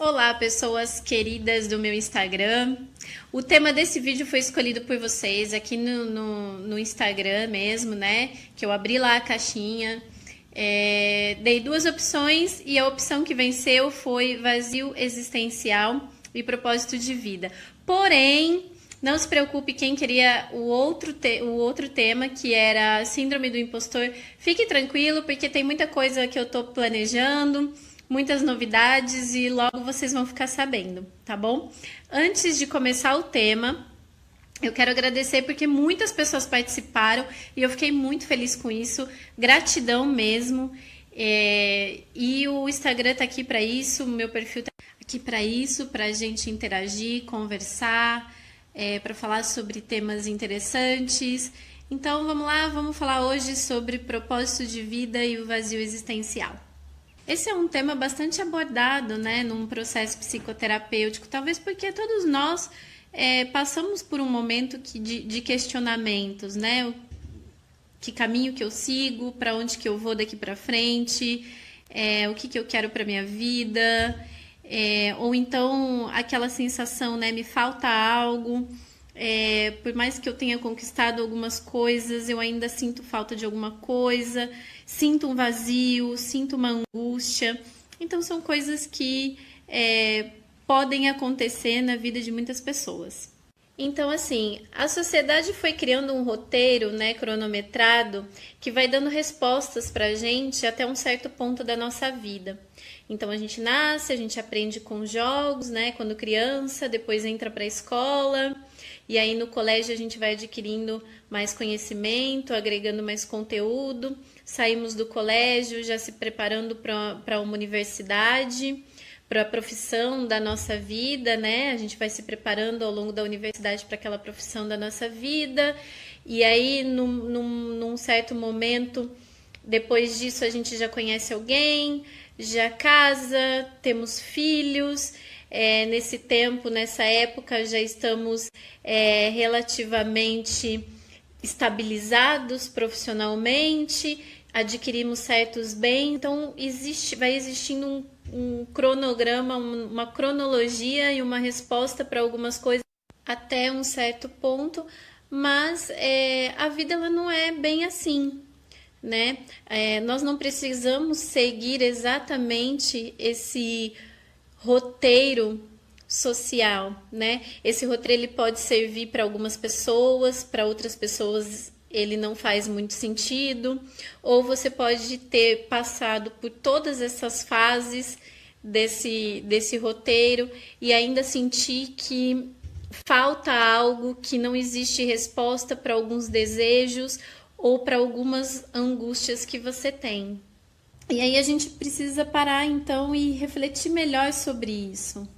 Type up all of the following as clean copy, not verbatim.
Olá, pessoas queridas do meu Instagram. O tema desse vídeo foi escolhido por vocês aqui no Instagram mesmo, né? Que eu abri lá a caixinha, dei duas opções e a opção que venceu foi vazio existencial e propósito de vida. Porém, não se preocupe, quem queria o outro tema, que era síndrome do impostor, fique tranquilo, porque tem muita coisa que eu tô planejando, muitas novidades e logo vocês vão ficar sabendo, tá bom? Antes de começar o tema, eu quero agradecer porque muitas pessoas participaram e eu fiquei muito feliz com isso, gratidão mesmo. E o Instagram tá aqui para isso, o meu perfil tá aqui para isso, para a gente interagir, conversar, para falar sobre temas interessantes. Então vamos lá, vamos falar hoje sobre propósito de vida e o vazio existencial. Esse é um tema bastante abordado, né, num processo psicoterapêutico, talvez porque todos nós passamos por um momento de questionamentos, né? Que caminho que eu sigo, para onde que eu vou daqui para frente, o que eu quero para minha vida, ou então aquela sensação, né, me falta algo. Por mais que eu tenha conquistado algumas coisas, eu ainda sinto falta de alguma coisa, sinto um vazio, sinto uma angústia. Então são coisas que podem acontecer na vida de muitas pessoas. Então, assim, a sociedade foi criando um roteiro, né, cronometrado, que vai dando respostas pra gente até um certo ponto da nossa vida. Então, a gente nasce, a gente aprende com jogos, né, quando criança, depois entra pra escola, e aí no colégio a gente vai adquirindo mais conhecimento, agregando mais conteúdo, saímos do colégio já se preparando para uma universidade, para a profissão da nossa vida, né? A gente vai se preparando ao longo da universidade para aquela profissão da nossa vida, e aí num certo momento, depois disso a gente já conhece alguém, já casa, temos filhos. Nesse tempo, nessa época, já estamos relativamente estabilizados profissionalmente, adquirimos certos bens, então vai existindo um cronograma, uma cronologia e uma resposta para algumas coisas até um certo ponto, mas a vida ela não é bem assim, né? Nós não precisamos seguir exatamente esse roteiro social, né? Esse roteiro ele pode servir para algumas pessoas, para outras pessoas ele não faz muito sentido, ou você pode ter passado por todas essas fases desse roteiro e ainda sentir que falta algo, que não existe resposta para alguns desejos ou para algumas angústias que você tem. E aí a gente precisa parar então e refletir melhor sobre isso.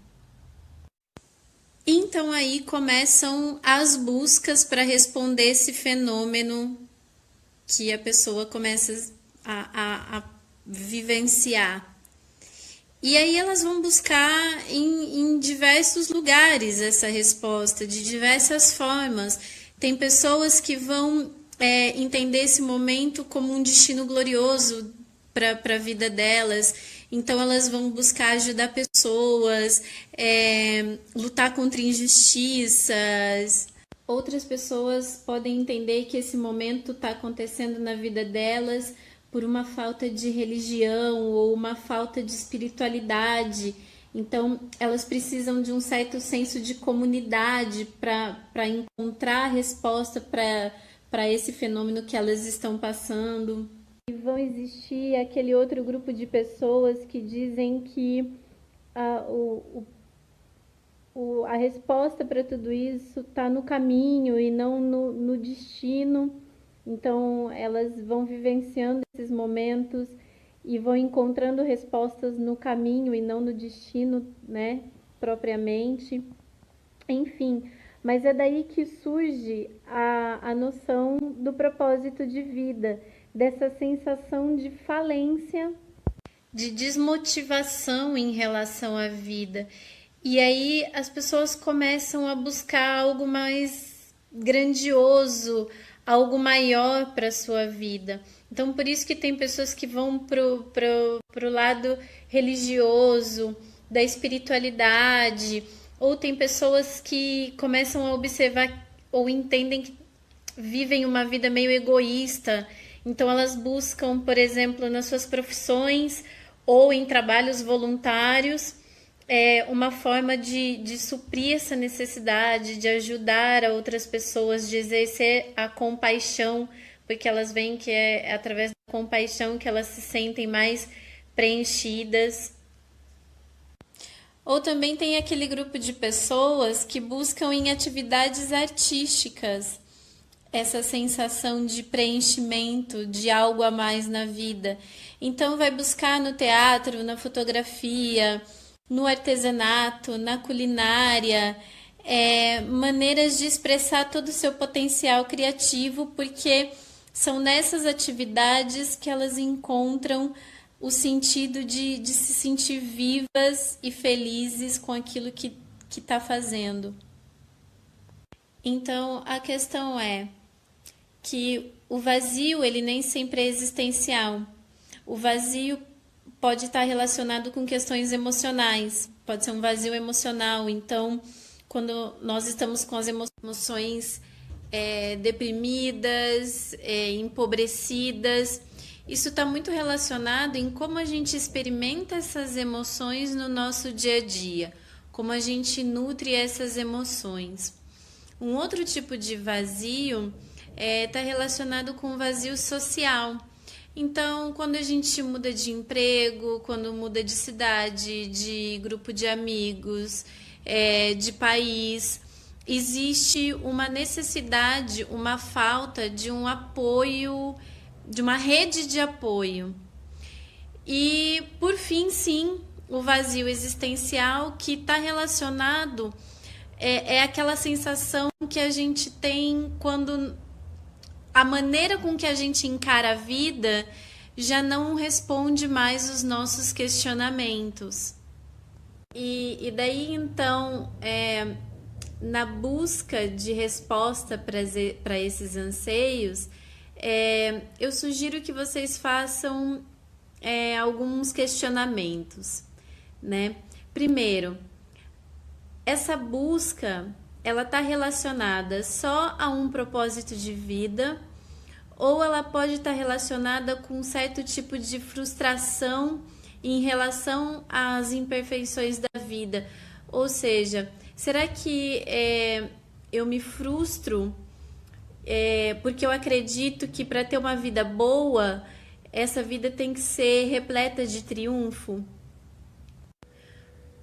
Então aí começam as buscas para responder esse fenômeno que a pessoa começa a vivenciar. E aí elas vão buscar em diversos lugares essa resposta, de diversas formas. Tem pessoas que vão entender esse momento como um destino glorioso para a vida delas, então elas vão buscar ajudar pessoas, lutar contra injustiças. Outras pessoas podem entender que esse momento está acontecendo na vida delas por uma falta de religião ou uma falta de espiritualidade. Então elas precisam de um certo senso de comunidade para encontrar a resposta para esse fenômeno que elas estão passando. E vão existir aquele outro grupo de pessoas que dizem que a resposta para tudo isso está no caminho e não no destino. Então elas vão vivenciando esses momentos e vão encontrando respostas no caminho e não no destino, né, propriamente. Enfim, mas é daí que surge a noção do propósito de vida, dessa sensação de falência, de desmotivação em relação à vida. E aí as pessoas começam a buscar algo mais grandioso, algo maior para a sua vida. Então, por isso que tem pessoas que vão pro lado religioso, da espiritualidade, ou tem pessoas que começam a observar ou entendem que vivem uma vida meio egoísta, então elas buscam, por exemplo, nas suas profissões ou em trabalhos voluntários, uma forma de suprir essa necessidade, de ajudar a outras pessoas, de exercer a compaixão, porque elas veem que é através da compaixão que elas se sentem mais preenchidas. Ou também tem aquele grupo de pessoas que buscam em atividades artísticas essa sensação de preenchimento, de algo a mais na vida. Então vai buscar no teatro, na fotografia, no artesanato, na culinária, maneiras de expressar todo o seu potencial criativo, porque são nessas atividades que elas encontram o sentido de se sentir vivas e felizes com aquilo que está fazendo. Então, a questão é que o vazio, ele nem sempre é existencial. O vazio pode estar relacionado com questões emocionais, pode ser um vazio emocional. Então, quando nós estamos com as emoções deprimidas, empobrecidas, isso está muito relacionado em como a gente experimenta essas emoções no nosso dia a dia, como a gente nutre essas emoções. Um outro tipo de vazio está relacionado com o vazio social. Então, quando a gente muda de emprego, quando muda de cidade, de grupo de amigos, de país, existe uma necessidade, uma falta de um apoio, de uma rede de apoio. E, por fim, sim, o vazio existencial, que está relacionado, é aquela sensação que a gente tem quando a maneira com que a gente encara a vida já não responde mais os nossos questionamentos. E daí, então, na busca de resposta para esses anseios, eu sugiro que vocês façam alguns questionamentos, né? Primeiro, essa busca, ela está relacionada só a um propósito de vida, ou ela pode estar relacionada com um certo tipo de frustração em relação às imperfeições da vida. Ou seja, será que eu me frustro porque eu acredito que para ter uma vida boa, essa vida tem que ser repleta de triunfo?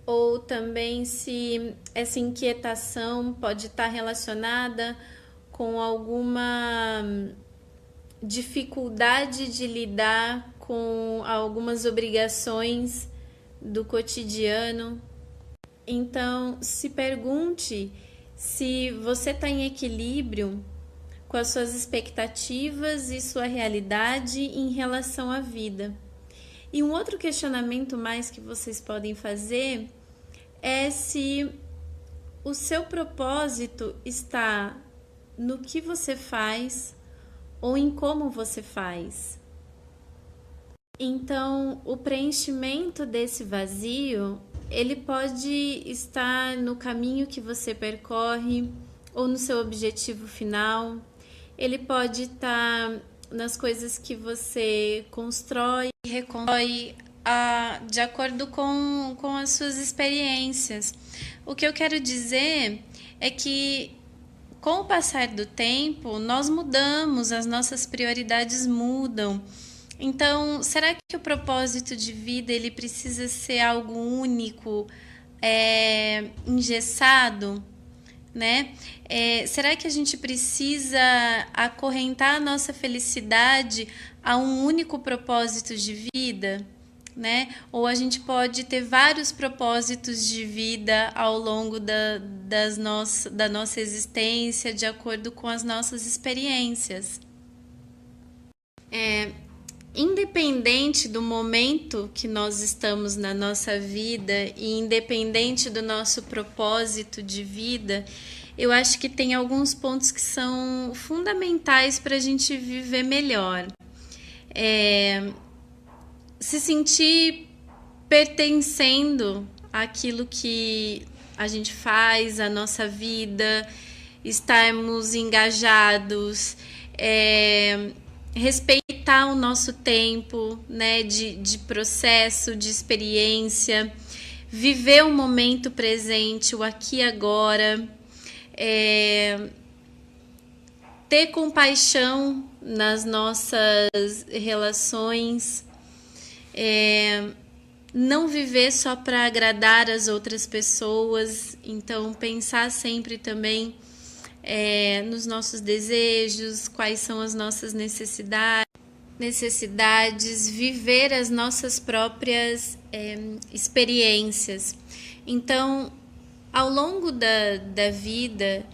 Ou também se essa inquietação pode estar relacionada com alguma dificuldade de lidar com algumas obrigações do cotidiano. Então, se pergunte se você está em equilíbrio com as suas expectativas e sua realidade em relação à vida. E um outro questionamento mais que vocês podem fazer é se o seu propósito está no que você faz ou em como você faz. Então, o preenchimento desse vazio, ele pode estar no caminho que você percorre ou no seu objetivo final. Ele pode estar nas coisas que você constrói e reconstrói de acordo com as suas experiências. O que eu quero dizer é que, com o passar do tempo, nós mudamos, as nossas prioridades mudam. Então, será que o propósito de vida ele precisa ser algo único, engessado? Né? Será que a gente precisa acorrentar a nossa felicidade a um único propósito de vida? Né? Ou a gente pode ter vários propósitos de vida ao longo da nossa existência, de acordo com as nossas experiências. Independente do momento que nós estamos na nossa vida e independente do nosso propósito de vida, eu acho que tem alguns pontos que são fundamentais para a gente viver melhor. Se sentir pertencendo àquilo que a gente faz, a nossa vida, estarmos engajados, respeitar o nosso tempo, né, de processo, de experiência, viver o momento presente, o aqui e agora, ter compaixão nas nossas relações, não viver só para agradar as outras pessoas, então pensar sempre também nos nossos desejos, quais são as nossas necessidades, viver as nossas próprias experiências. Então, ao longo da vida,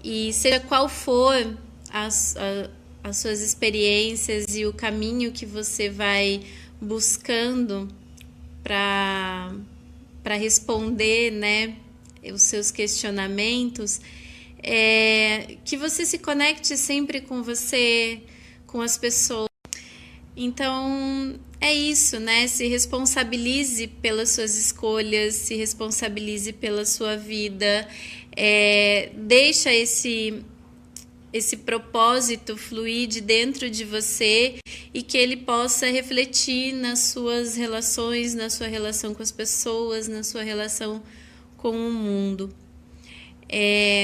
e seja qual for as suas experiências e o caminho que você vai buscando para responder, né, os seus questionamentos, que você se conecte sempre com você, com as pessoas. Então, é isso, né? Se responsabilize pelas suas escolhas, se responsabilize pela sua vida, deixa esse propósito fluir de dentro de você e que ele possa refletir nas suas relações, na sua relação com as pessoas, na sua relação com o mundo.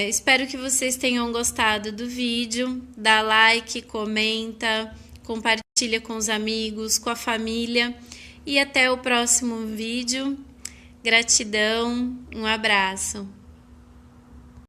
Espero que vocês tenham gostado do vídeo. Dá like, comenta, compartilha com os amigos, com a família e até o próximo vídeo. Gratidão, um abraço.